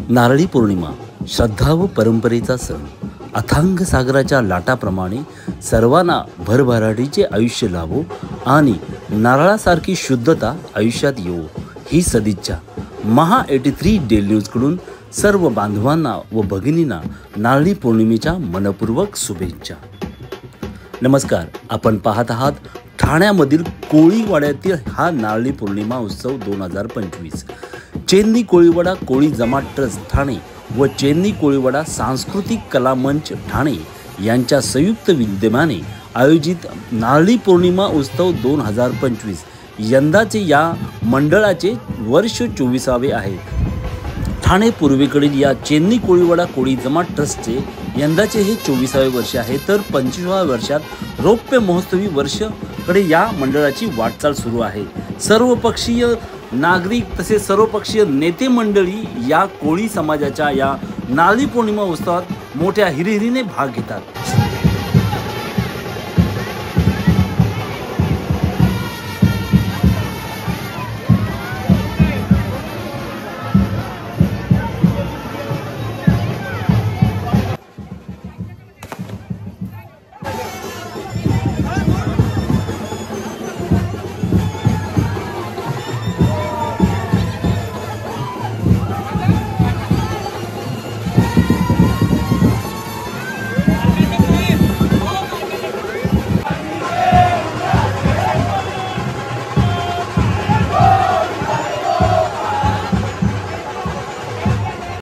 नारळी पौर्णिमा श्रद्धा व परंपरेचा सण. अथांग सागराच्या लाटाप्रमाणे सर्वांना भरभराटीचे आयुष्य लाभो आणि नारळासारखी शुद्धता आयुष्यात येवो ही सदिच्छा. महा 83 डेली न्यूजकडून सर्व बांधवांना व भगिनींना नारळी पौर्णिमेच्या मनपूर्वक शुभेच्छा. नमस्कार, आपण पाहत आहात ठाण्यामधील कोळीवाड्यातील हा नारळी पौर्णिमा उत्सव 2025. चेन्नी कोळीवाडा कोळी जमात ट्रस्ट ठाणे व चेन्नी कोळीवाडा सांस्कृतिक कला मंच ठाणे यांच्या संयुक्त विद्यमाने आयोजित नारळी पौर्णिमा उत्सव 2025 यंदाचे या मंडळाचे वर्ष 24वे आहे. ठाणे पूर्वेकडील या चेन्नी कोळीवाडा कोळी जमात ट्रस्टचे यंदाचे हे 24वे वर्ष आहे, तर 25व्या वर्षात रौप्य महोत्सवी वर्षाकडे या मंडळाची वाटचाल सुरू आहे. सर्वपक्षीय नागरिक तसेच सर्वपक्षीय नेते मंडळी या कोळी समाजाच्या या नारळी पौर्णिमा उत्सवात मोठ्या हिरिरीने भाग घेतात.